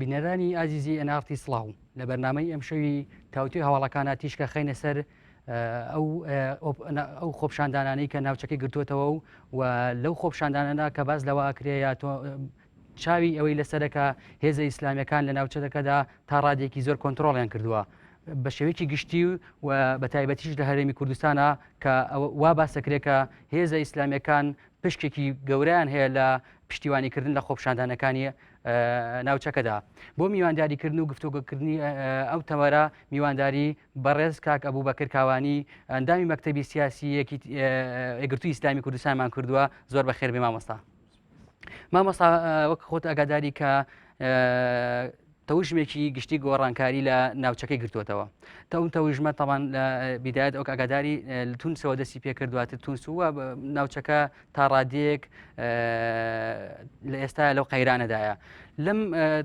بینەرانی ئازیزی ئەنارتی سڵاو لە بەرنامەی ئەم شەوی تاوتوی هەواڵەکانە تیشکە خەینە سەر ئەو خۆپشاندانانەی کە ناوچەکەی گرتوتەوە و لەو خۆپشاندانەدا کە باز لەوە ئەکرێ چاوی ئەوەی لەسەرەکە هێزە ئیسلامیەکان لە ناوچەکەدا تا ڕادێکی زۆر کۆنتترۆڵیان کردووە بە شێوەیەکی گشتی و بە تایبەتیش لە هەرێمی کوردستانە کە وا باسەکرێکە هێزە ئیسلامیەکان پشکێکی گەوریان هەیە لە پشتیوانیکردن لە خۆپشاندانەکانی ناوچەکەدا بۆ میوانداریکردن و گفتوگۆکردنی ئەو تەمەرە میوانداری بەڕێز کاک ئەبوو بەکر کاوانی ئەندامی مەکتەبی سیاسی یەکگرتووی ئیسلامی کوردستانمان کردووە زۆر بەخێر بێ مامۆستا. مامۆستا وەک خۆت ئاگاداری کە تەوژمێکی گشتی گۆڕانکاری لە ناوچەکەی گرتوتەوە تەوژمە تاوان لە بیدایەت ئەو ئاگاداری لە تونسەوە دەستی پێکردواتر تونس وە ناوچەکە تا ڕادێک لە ئێستا لەو قەیرانەدایە لەم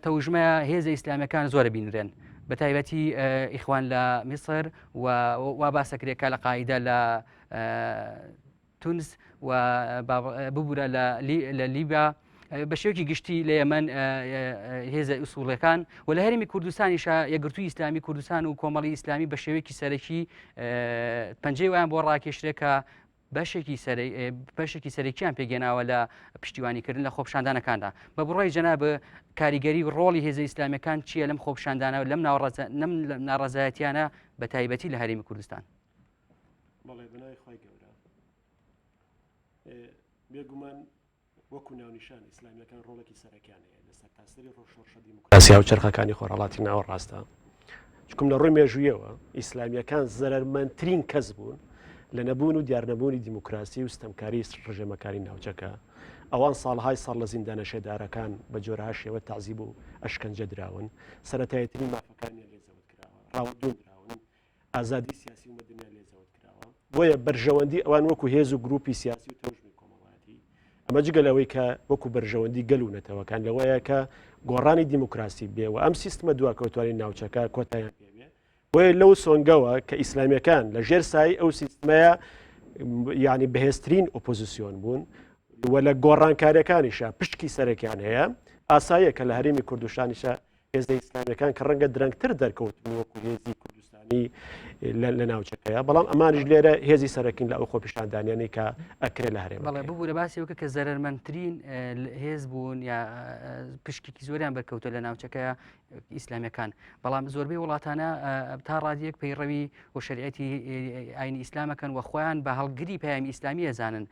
تەوژمەیە هێزە ئیسلامیەکان زۆرە بینرێن بە تایبەتی ئیخوان لە میسر و باسەکرێکە لە قاعدە لە تونس و ببوورە لە لیبیا بە شێوکی گشتی لە یەمەن هێزە ئوسوڵەکان و لە هەرێمی کوردستانیشە یەکگرتووی ئیسلامی کوردستان و کۆمەڵی ئیسلامی بە شێوەیەکی سەرەکی پەنجەی ویان بۆ ڕاکێشرێکە بەشێکی سەرەکییان پێگەناوە لە پشتیوانیکردن لە خۆپشاندانەکاندا بە بڕای جەناب کاریگەری ڕۆڵی هێزە ئیسلامیەکان چییە لەم خۆپشاندانە و لەم ناڕەزایەتیانە بە تایبەتی لە هەرێمی کوردستان؟ بێگومان وەکو ناونیشان ئیسلامیەکان ڕۆڵێکی سەرەکیان هەیە لەسەر تاسەری ڕۆژشە دیموکراسی و چرخەکانی خۆرهڵاتی ناوەڕاستە چکم لە ڕووی مێژوویەوە ئیسلامیەکان زەرمەندترین کەس بوون لە نەبوون و دیارنەبوونی دیموکراسی و ستەمکاری ڕژێمەکانی ناوچەکە ئەوان ساڵهای ساڵ لە زیندانە شێدارەکان بە جۆرەها شێوە تازیب و ئەشکەنجە دراون سەرەتایەترین مافەکانیان لێزەوت کراوە ڕاوەدوون دراون ئازادی سیاسی و مەدەنیان لێزەوت کراوە بۆیە بەرژەوەندی ئەوان وەکو هێز و گروپی سیاسی و تەوژمی کۆمەڵایەتی ئەمە جگەلەوەی کە وەکو بەرژەوەندی گەلوونەتەوەکان لەوەیە کە گۆڕانی دیموکراسی بێ و ئەم سیستمە دواکەوتوانی ناوچەکە کۆتاییان پێبێ بۆیە لەو سۆنگەوە کە ئیسلامیەکان لە ژێر سای ئەو سیستمەیە یعنی بەهێزترین ئۆپۆزیسیۆن بوون و لە گۆڕانکاریەکانیشە پشکی سەرەکیان هەیە ئاساییە کە لە هەرێمی کوردستانیشە هێزە ئیسلامیەکان کە ڕەنگە درەنگتر دەرکەوتن وەکو هێزی کوردستانی لە ناوچەکەیە بەڵام ئەمانش لێرە هێزی سەرەکین لە ئەو خۆپیشاندانیانی کە ئەکرێ لە هەرێم بەڵێ ببوورە باسی وکە کە زەرمەندترین هێز بوون یا پشکێکی زۆریان بەرکەوتە لە ناوچەکە ئیسلامیەکان بەڵام زۆربەی وڵاتانە تا ڕادیەک پەیڕەوی و شریعەتی ئاینی ئیسلامەکەن و خۆیان بە هەڵگری پەیامی ئیسلامی ئەزانن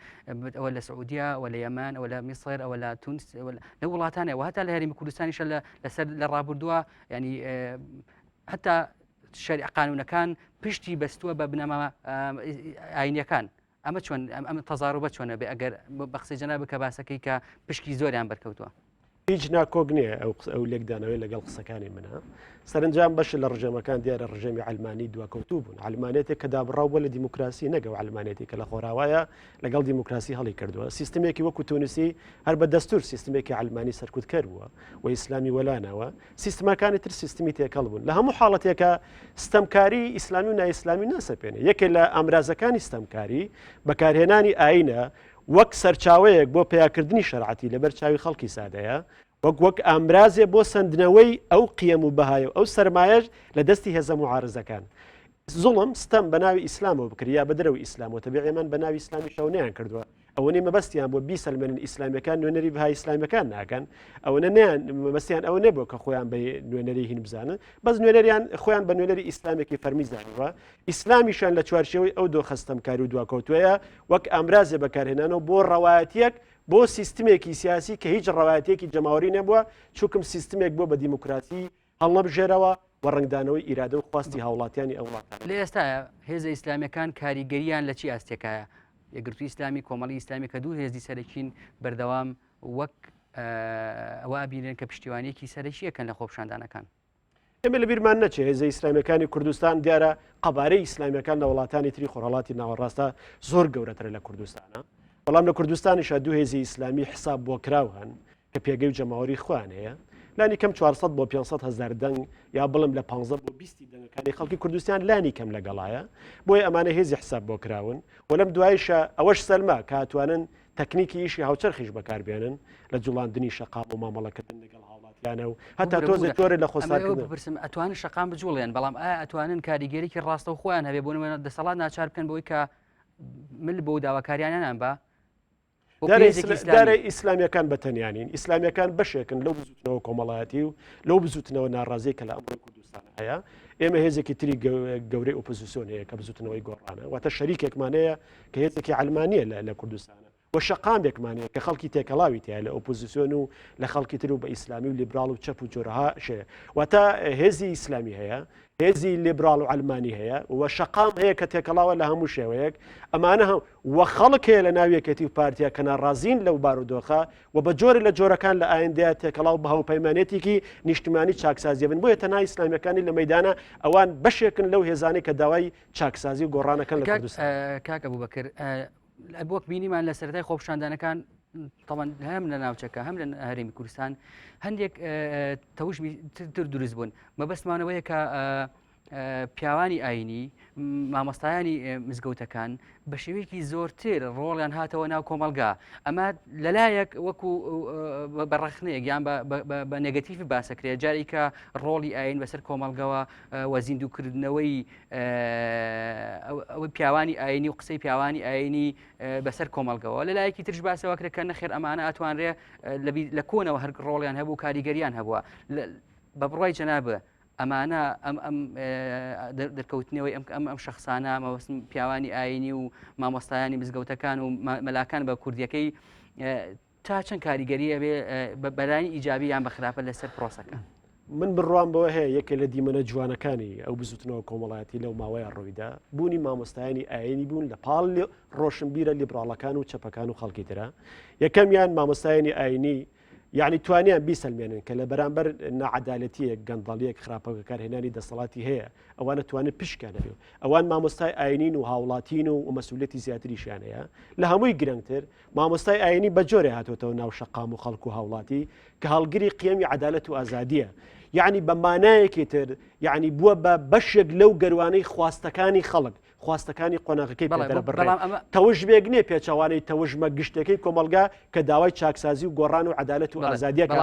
ئەوە لە سعودیا و لە یەمان ئەوە لە میسر ئەوە لە تونس لە وڵاتانە و هەتا لە هەرێمی کوردستانیشە لەسەر لە ڕابردووە ینی حتا شەریع قانونەکان پشتی بەستووە بە بنەما ئاینیەکان ئەمە چۆن ئەمە تەزاروبە چۆنە بێ ئەگەر بە قسەی جەناب بکە باسەکەی کە پشکی زۆریان بەرکەوتووە هیچ ناکۆک نییە ئەو لێکدانەوەی لەگەڵ قسەکانی منە سەرنجام بەش لە ڕژێمەکان دیارە ڕژێمی علمانی دواکەوتوو بوون علمانێتێک کە دابڕاو بە لە دیموکراسی نەگە و علمانێتی کە لە خۆراوایە لەگەڵ دیموکراسی هەڵی کردووە سیستمێکی وەکو تونسی هەر بە دەستور سیستمێکی علمانی سەرکوتکەر بووە و ئیسلامی وەلانەوە سیستمەکانی تر سیستمی تێکەڵ بوون لە هەموو حاڵەتێکە ستەمکاری ئیسلامی و نایسلامی ناسەپێنێ یەکێ لە ئامرازەکانی ستەمکاری بەکارهێنانی ئاینە وەک سەرچاوەیەک بۆ پیاکردنی شەرعەتی لەبەر چاوی خەڵکی سادەیە وەک ئامرازێ بۆ سندنەوەی ئەو قیەم و بەهایە ئەو سەرمایەش لە دەستی هێزە معارزەکان زوڵم ستەم بە ناوی ئیسلامەوە بکریا بە دەرەوەی ئیسلامەوە تەبیعیەمان بە ناوی ئیسلامی شەونیان کردووە ئەوەی مەبەستیان بۆ بیسەلمێنن ئیسلامیەکان نوێنەری بەهای ئیسلامیەکان ناکەن ئەوەنە نیان مەبەستیان ئەوە نەبوو کە خۆیان بە نوێنەری هین بزانن بەس نوێنەریان خۆیان بە نوێنەری ئیسلامێکی فەرمیزانەوە ئیسلامیشان لە چوارچێوەی ئەو دۆ خەستەمکاری و دواکەوتوەیە وەک ئامرازێ بەکارهێنانەوە بۆ ڕەوایەتیەک بۆ سیستمێکی سیاسی کە هیچ ڕەوایەتێکی جەماوەری نەبووە چووکم سیستمێک بۆ بە دیموکراسی هەڵنەبژێرەوە و ڕنگدانەوەی ئیرادە و خواستی هاوڵاتیانی ئەو وڵاتان لە ئێستاە هێزە ئیسلامیەکان کاریگەریان لە چی ئاستێکایە یەکگرتووی ئیسلامی کۆمەڵی ئیسلامی کە دوو هێزی سەرەکین بەردەوام وەک ئەوە بینێن کە پشتیوانیەکی سەرەکیەکەن لە خۆپشاندانەکان ئێمە لە بیرمان نەچێ هێزە ئیسلامیەکانی کوردستان دیارە قەبارەی ئیسلامیەکان لە وڵاتانی تری خۆرهڵاتی ناوەڕاستە زۆر گەورەترە لە کوردستانە بەڵام لە کوردستانیشە دوو هێزی ئیسلامی حساب بۆ کراو هەن کە پێگەی و جەماوەری خوان هەیە لانی کەم 400 بۆ 500 هزار دەنگ یا بڵم لە 15 بۆ 20 دەنگەکانی خەڵکی کوردستان لانی کەم لەگەڵایە بۆیە ئەمانە هێزی حساب بۆ کراون و لەم دوایشە ئەوەش سەلما کاتوانن تەکنیکی ئیشی هاوچەرخیش بەکاربێنن لە جوڵاندنی شەقام و مامەڵەکردن لەگەڵ هاوڵات وڵاتیانە و هەتا تۆزی تۆرە لە خۆساکردن بپرسم ئەتوانن شەقام بجوڵێن بەڵام ئەتوانن کاریگەریکی ڕاستە و خۆیان هەبێ بۆ دەسەڵات ناچار بکەن بۆی کە مل بۆ داواکاریانیان بە دارە ئیسلامیەکان بەتەنیانین ئیسلامیەکان بەشێکن لەو بزوتنەوە کۆمەڵایەتی و لەو بزوتنەوە ناڕازی کە لە ئەمڕۆی کوردستان هەیە ئێمە هێزێکی تری گەورەی ئۆپۆزیسیۆن هەیە کە بزوتنەوەی گۆڕانە واتە شەریکێکمانەیە کە هێزێکی علمانیە لە کوردستانە و شەقامێکمانەیە کە خەڵکی تێکەڵاوی تایە لە ئۆپۆزیسیۆن و لە خەڵکی تر و بە ئیسلامی و لیبرال و چەپ و جۆرەها شەیە واتە هێزی ئیسلامی هەیە هێزی لیبرال و علمانی هەیە و شەقام هەیە کە تێکەڵاوە لە هەموو شێوەیەک ئەمانە وە خەڵک هەیە لە ناویەکەتی و پارتیا کە ناڕازین لەو بارودۆخە و بە جۆری لە جۆرەکان لە ئایندەیە تێکەڵاو بە هەوپەیمانێتێکی نیشتیمانی چاکسازیە بن بۆیە تەنها ئیسلامیەکانی لە مەیدانە ئەوان بەشێکن لەو هێزانەی کە داوای چاکسازی و گۆڕانەکەن لە کوردستان کاکە بووبەکر بۆک بینیمان لە سەرەتای خۆپیشاندانەکان طبعا هەم لە ناوچەکە هەم لە هەرێمی کوردستان هەندێک تەوشمی تر دروست بوون مەبەستمانەوەیە کە پیاوانی ئاینی مامۆستایانی مزگەوتەکان بە شێوەیەکی زۆرتر ڕۆڵیان هاتەوە ناو کۆمەلگا ئەمە لەلایەک وەکو بەڕخنەیەک یان بە نێگەتیڤ باسەکرێت جاری کە ڕۆڵی ئاین بەسەر کۆمەلگەوە وە زیندووکردنەوەی ئەوەی پیاوانی ئاینی و قسەی پیاوانی ئاینی بەسەر کۆمەلگەوە لەلایەکی ترش باسەوە کرێت کە نەخێر ئەمانە ئەتوانرێ لە کۆنەوە هەر ڕۆڵیان هەبوو کاریگەریان هەبووە بە بڕای جەنابە ئەمانە ئەم دەرکەوتنەوەی ئەم شەخصانە مەوەسم پیاوانی ئاینی و مامۆستایانی مزگەوتەکان و مەلاکان بە کوردیەکەی تا چەند کاریگەریە بێ بەلایانی ئیجابی یان بە خراپە لەسەر پرۆسەکە من بڕوان بەوە هەیە یەکێ لە دیمەنە جوانەکانی ئەو بزوتنەوە کۆمەڵایەتی لەو ماوەیە ڕۆیدا بوونی مامۆستایانی ئاینی بوون لە پاڵ ڕۆشنبیرە لیبراڵەکان و چەپەکان و خەڵکی ترە یەکەمیان مامۆستایانی ئاینی یعنی توانیان بیسەلمێنن کە لە بەرامبەر نەعەدالەتیەک گەندەڵیەک خراپەکە کارهێنانی دەسەڵاتی هەیە ئەوانە توانێت پشکانەبێ ئەوان مامۆستای ئاینین و هاوڵاتین و مەسئولیەتی زیاتریشیان هەیە لە هەمووی گرنگتر مامۆستای ئاینی بە جۆرێ هاتوۆتەوە ناو شەقام و خەڵک و هاوڵاتی کە هەڵگری قیەمی عەدالەت و ئازادیە یعنی بە مانایەکی تر یعنی بووە بە بەشێک لەو گەروانەی خواستەکانی خەڵک خواستەکانی قۆناغەکەی تەوژ بێگنێ پێچوانەی تەوژمە گشتەکەی کۆمەلگا کە داوای چاکسازی و گۆڕان و عەدالەت و ئازادیەکە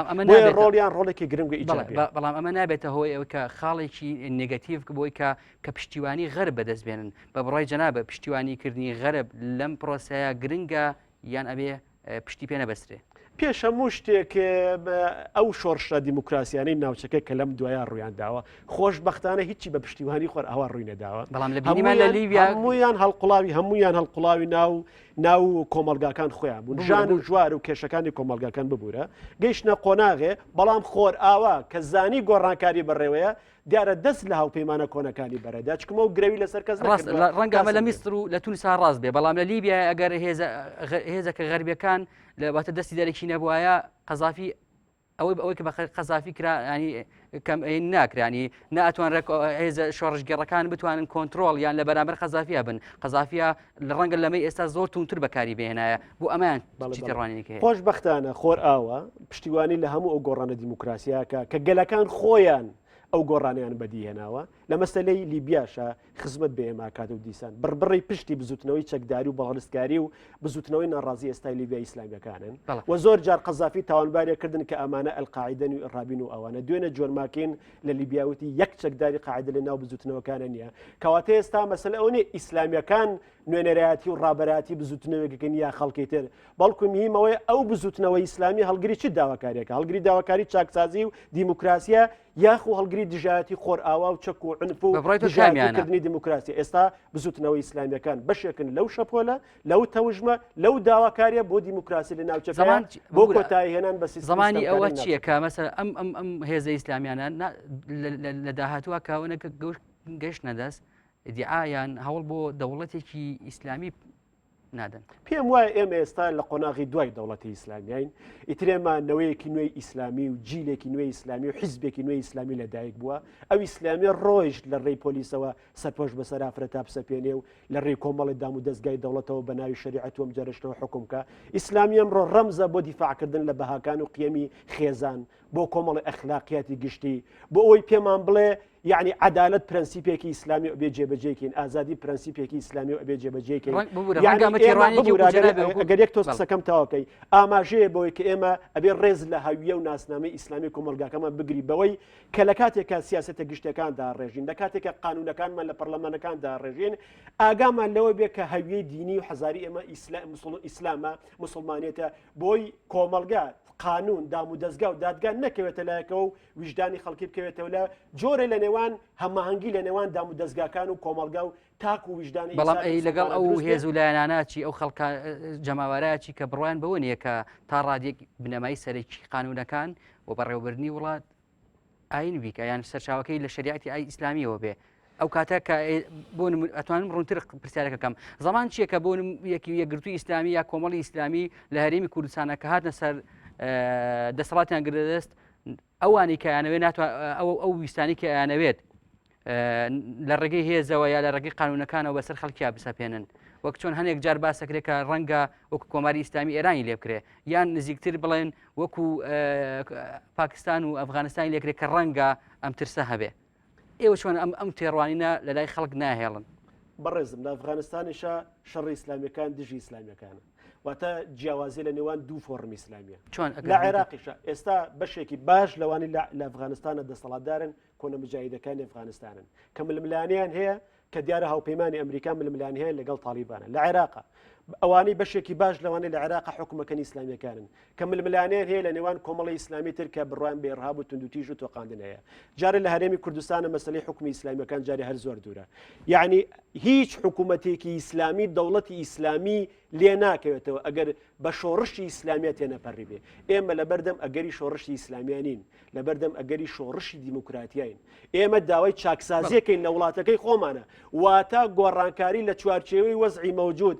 ڕۆڵیان ڕۆڵێکی گرنگە ئیجابی بەڵام ئەمە نابێتە هۆی ئەوە کە خاڵێکی نێگەتیڤ بۆی کە پشتیوانی غەرب بەدەستبێنن بە بڕای جەنابە پشتیوانیکردنی غەرب لەم پرۆسەیە گرنگە یان ئەبێ پشتی پێ نەبەسترێ پێش هەموو شتێک ئەو شۆڕشە دیموکراسیانەی ناوچەکە کە لەم دوایان ڕویان داوە خۆشبەختانە هیچی بە پشتیوانی خۆر ئەوە ڕووی نەداوە بەڵام لە بینیمان لە لیڤیا هەموویان هەڵقوڵاوی ناو کۆمەلگاکان خۆیان بوون ژان و جوار و کێشەکانی کۆمەلگاکان ببوورە گەیشتە قۆناغێ بەڵام خۆر ئاوا کە زانی گۆڕانکاری بەڕێوەیە دیارە دەست لە هاوپەیمانە کۆنەکانی بەرەدا چکمە و گرەوی لەسەر کەس ڕەنگە ئەمە لە میسر و لە تونسا ڕاست بێ بەڵام لە لیبیا ئەگەر هێزەکە غەربیەکان لەواتە دەستی دەرەکی نەبووایە قەزافی ئەوەی کە بە قەزافی کرا ینی ناکرانی ناتوان هێزە شۆڕژگەڕەکان بتوانن کۆنتترۆل یان لە بەرامبەر قەزافیا بن قەزافیا لە ڕەنگە لەمەی ئێستا زۆر تونتر بەکاری بێنایە بۆ ئەمان ڕوانێکی خۆشبەختانە خۆر ئاوە پشتیوانی لە هەموو ئەو گۆڕانە دیموکراسیاکە کە گەلەکان خۆیان ئەو گۆڕانیان بەدیهێناوە لە مەسلەی لیبیاشە خزمەت بە ئێماکات و دیسان بڕبڕی پشتی بزوتنەوەی چەکداری و بەڵستکاری و بزوتنەوەی ناڕازی ئێستای لیبیا ئیسلامیەکانن و زۆر جار قەزافی تاوانباریەکردن کە ئەمانە ئەلقاعیدەن و ئڕابین و ئەوانە دوێنە جۆرماکین لە لیبیاوتی یەک چەکداری قاعدە لە ناو بزوتنەوەکانە نییە کەواتە ئێستا مەسلە ئەو نیە ئیسلامیەکان نوێنەرایەتی و ڕابەراتی بزوتنەوەیەکەکەن یا خەڵکی تر بەڵکو میهمەوەی ئەو بزوتنەوەی ئیسلامی هەڵگری چ داواکاریەکە هەڵگری داواکاری چاکسازی و دیموکراسیە یاخو هەڵگری دژایەتی خۆر ئاوا و چەک و عنف و دژایەتیکردنی دیموکراسی ئێستا بزوتنەوەی ئیسلامیەکان بەشێکن لەو شەپۆلە لەو تەوژمە لەو داواکاریە بۆ دیموکراسی لە ناوچەکان بۆ کۆتاییهێنان بە زمانی ئەوە چییە کە مەسەر ئەم هێزە ئیسلامیانە لە داهاتوە کاونەکە گەشت نەدەست دیعایان هەوڵ بۆ دەوڵەتێکی ئیسلامی نادەن پێم وایە ئێمە ئێستا لە قۆناغی دوای دەوڵەتی ئیسلامیین ئیترێمانەوەیەکی نوێی ئیسلامی و جیلێکی نوێی ئیسلامی و حیزبێکی نوێی ئیسلامی لەدایک بووە ئەو ئیسلامی ڕۆیشت لە ڕێی پۆلیسەوە سەرپۆش بەسەر ئافرەتا بسەپێنێ و لە ڕێی کۆمەڵی دام و دەستگای دەوڵەتەوە بە ناوی شریعەت و ئەمجارشتەوە حکومکە ئیسلامی ئەمڕۆ ڕەمزە بۆ دیفاعکردن لە بەهاکان و قیەمی خێزان بۆ کۆمەڵی ئەخلاقیاتی گشتی بۆ ئەوەی پێمان بڵێ یعنی عدالت پرەنسیپێکی ئیسلامی ئەبێ جێبەجێکین ئازادی پرەنسیپێکی ئیسلامی ئەبێ جێبەجێکین ئەگەر یەک تۆست قسەکەم تاواکەی ئاماژەیە بەوەی کە ئێمە ئەبێ ڕێز لە هەویە و ناسنامەی ئیسلامی کۆمەلگاکەمان بگری بەوەی کە لە کاتێکە سیاسەتە گشتەکاندا ڕێژین لە کاتێکە قانونەکانمان لە پەرلەمانەکاندا ڕێژین ئاگامان لەوە بێ کە هەویەی دینی و حەزاری ئێمە ئیسلامە مسلمانێتە بۆی کۆمەلگا قانون دام و دەستگا و دادگان نەکەوێتە لایەکەوە و ویژدانی خەڵکی بکەوێتەوە لە جۆرە لە نێوان هەماهەنگی لە نێوان دام و دەستگاکان و کۆمەلگا و تاک و ویژدانی بەڵام ئەی لەگەڵ ئەو هێز و لایەناناچی ئەو خەڵکە جەماوەرایکی کە بڕوان بەوە نیە کە تا ڕادێک بنەمای سەرێکی قانونەکان و بەڕێوەبردننی وڵات ئاین بیکە یان سەرچاوەکەی لە شریعتی ئای ئیسلامیەوە بێ ئەو کاتە کە بۆ ئەتوانم ڕوونتر پرسیارەکەکەم زەمان چییە کە بۆ یەکگرتووی ئیسلامی یا کۆمەڵی ئیسلامی لە هەرێمی کوردستانە کە هاتنە سەر دەسەڵاتیان گرەدەست ئەوانی کەیانەوێت ئەو ویستانی کە ئەیانەوێت لە ڕێگەی هێزەوە یا لە ڕێگەی قانونەکانەوە بەسەر خەڵکیا بسەپێنن وەک چۆن هەنێک جار باسەکرێت کە ڕەنگە وەکو کۆماری ئیسلامی ئێرانی لێ بکرێ یان نزیکتر بڵێن وەکو پاکستان و ئەفغانستانی لێکرێت کە ڕەنگە ئەم ترسە هەبێ ئێوە چۆن ئەم تێڕوانینە لە لای خەڵک ناهێڵن بەڕێزم لە ئەفغانستانیشە شەڕی ئیسلامیەکان دژی ئیسلامیەکانە واتە جیاوازی لە نێوان دوو فۆرمی ئیسلامیە لە عێراقیشە ئێستا بەشێکی باش لەوانی لە ئەفغانستانە دەسەڵاتدارن کۆنە مجاهیدەکانی ئەفغانستانن کە ململانیان هەیە کە دیارە هاوپەیمانی ئەمریکا ململانی هەیە لەگەڵ تالیبانە لە عێراقا ئەوانەی بەشێکی باش لەوانەیە لە عێراق حکومەکەنی ئیسلامیەکانن کە ململانیان هەیە لە نێوان کۆمەڵی ئیسلامی تر کە بڕوان بێڕهاب و توندوتیژ و تۆقاندن هەیە جارە لە هەرێمی کوردستانە مەسەلەی حکومی ئیسلامیەکان جاری هەر زۆر دوورە یعنی هیچ حکوومەتێکی ئیسلامی دەوڵەتی ئیسلامی لێ ناکەوێتەوە ئەگەر بە شۆڕشی ئیسلامیات تێنەپەڕی بێ ئێمە لە بەردەم ئەگەری شۆڕشی ئیسلامیانین لە بەردەم ئەگەری شۆڕشی دیموکراتیاین ئێمە داوای چاکسازیەکەین لە وڵاتەکەی خۆمانە واتە گۆڕانکاری لە چوارچێوەی وەزعی مەوجود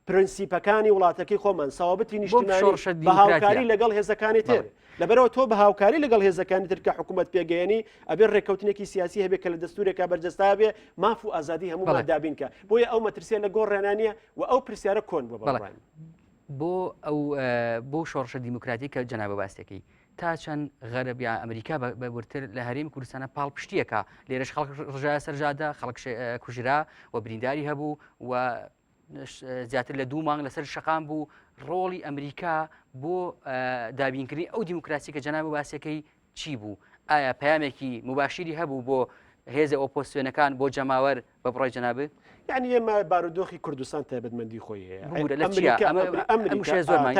پرنسیپەکانی وڵاتەکەی خۆمان ساوابەتی نیشتیمانی بە هاوکاری لەگەڵ هێزەکانی تر لەبەرەوە تۆ بە هاوکاری لەگەڵ هێزەکانی تر کە حکوومەت پێگەیەنی ئەبێ ڕێکەوتنێکی سیاسی هەبێت کە لە دەستورێکا بەرجەستا بێ ماف و ئازادی هەموو دابینکە بۆیە ئەو مەترسیە لە گۆڕێنانیە و ئەو پرسیارە کۆن بۆ بەڵێن بۆ شۆڕشە دیموکراتی کە جەنابە باستێکی تا چەند غەرب یا ئەمریکا بەورتر لە هەرێمی کوردستانە پاڵ پشتیەکە لێرەش خەڵک ڕژایە سەرجادا خەڵک کوژرا و برینداری هەبوو و زیاتر لە 2 مانگ لەسەر شەقام بوو ڕۆڵی ئەمریکا بۆ دابینکردنی ئەو دیموکراسی کە جەنابە باسیەکەی چی بوو ئایا پەیامێکی مباشیری هەبوو بۆ هێزە ئۆپۆزسیۆنەکان بۆ جەماوەر بە بڕای جەنابێت یعنی ئێمە بارودۆخی کوردستان تایبەتمەندی خۆی هەیە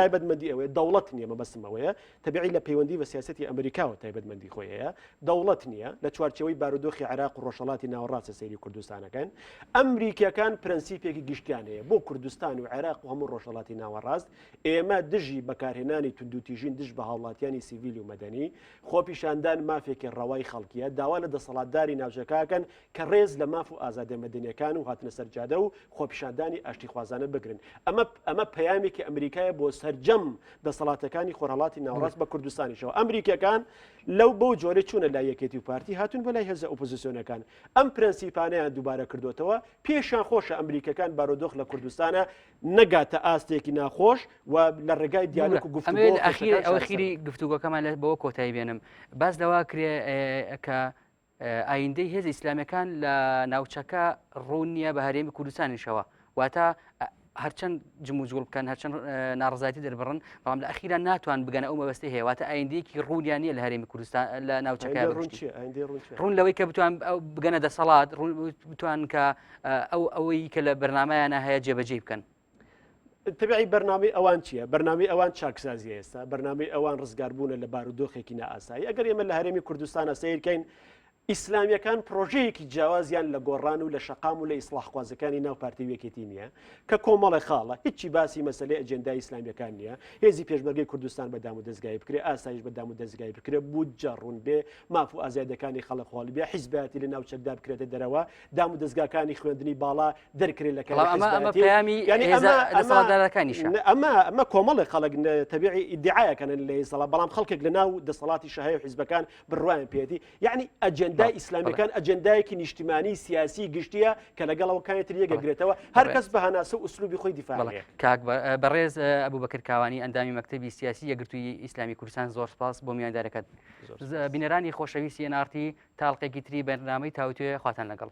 تایبەتمەندی ئەوەیە دەوڵەت نییە مەبەستمەوەیە تەبیعی لە پەیوەندی بە سیاسەتی ئەمریکاوە تایبەتمەندی خۆی هەیە دەوڵەت نییە لە چوارچەوەی بارودۆخی عێراق و ڕۆژهەڵاتی ناوەڕاستە سەیری کوردستانەکەن ئەمریکیەکان پرەنسیپێکی گشتیان هەیە بۆ کوردستان و عێراق و هەموو ڕۆژهەڵاتی ناوەڕاست ئێمە دژی بەکارهێنانی توندوتیژین دژ بە هاوڵاتیانی سیڤیل و مەدەنی خۆپیشاندان مافێکی ڕەوای خەڵکیە داوا لە دەسەڵاتداری ناوچەکەکەن کە ڕێز لە ماف و ئازادە مەدەنیەکان و هاتنە سەرجادە و خۆپیشاندانی ئاشتی خوازانە بگرن ئەمە پەیامێکی ئەمریکایە بۆ سەرجەم دەسەڵاتەکانی خۆرهەڵاتی ناوەڕاست بە کوردستانیشەوە ئەمریکیەکان لەو بەو جۆرە چوونە لای یەکێتی و پارتی هاتون بە لای هێزە ئۆپۆزیسیۆنەکان ئەم پرەنسیپانەیان دووبارە کردوتەوە پێشان خۆشە ئەمریکەکان بارودۆخ لە کوردستانە نەگاتە ئاستێکی ناخۆش و لە ڕێگای دیالۆگ و گفتوگۆ ئەوەخیری گفتوگۆکەمان بەوە کۆتایی بێنم باز لەوا کرێ کە ئایندەی هێز ئیسلامیەکان لە ناوچەکە ڕوون نییە بە هەرێمی کوردستانیشەوە واتە هەرچەند جموجوڵ بکەن هەرچەند ناڕزایەتی دەربڕن بەڵام لە ئەخیرا ناتوان بگەنە ئەو مەبەستی هەیە واتە ئایندەیەکی ڕوونیان نییە لە هەرێمی کوردستان لە ناوچەکە ڕوون لەوەی کە بتوان بگەنە دەسەڵات بتوان کە ئەوەی کە لە بەرنامەیانە هەیە جێبەجێ بکەن تبعی بەرنامەی ئەوان چییە؟ بەرنامەی ئەوان چاکسازی ئێستا بەرنامەی ئەوان ڕزگاربوونە لە بارودۆخێکی نائاسایی ئەگەر ئێمە لە هەرێمی کوردستانە سیرکەین ئیسلامیەکان پرۆژەیەکی جیاوازیان لە گۆڕان و لە شەقام و لە ئیسلاحخوازەکانی ناو پارتی وێکێتی نییە کە کۆمەڵی خاڵە هیچی باسی مەسەلەی ئەجێندای ئیسلامیەکان نییە هێزی پێشمەرگەی کوردستان بەدام و دەستگای بکرێ ئاسایش بەدام و دەستگای بکرێ بودجە ڕوون بێ ماف و ئازادەکانی خەڵک خۆڵ بێ حیزبەتی لە ناوچەکدا بکرێتە دەرەوە دام و دەستگاکانی خوێندنی باڵا دەرکرێت لە ئەمە کۆمەڵی خەڵک تەبیعی ئیدعایەکەن لە ئیسڵا بەڵام خەڵکێک لە ناو دەسەڵاتی شەهەیە و حیزبەکان بڕوایان پێێتی یعنی ئەجێن ئەجەندای ئیسلامیەکان ئەجەندایەکی نیشتیمانی سیاسی گشتیە کە لەگەڵەوەکانی تر یەکەگرێتەوە هەر کەس بە هەناسە و ئوسلوبی خۆی دیفاعەیە. کاک بەڕێز ئەبوو بەکر کاوانی ئەندامی مەکتەبی سیاسی یەکگرتووی ئیسلامی کوردستان زۆر سپاس بۆ میاندارەکەت. بینەرانی خۆشەویستی NRT تاڵقێکی تری بەرنامەی تاوتوێ خواتان لەگەڵ.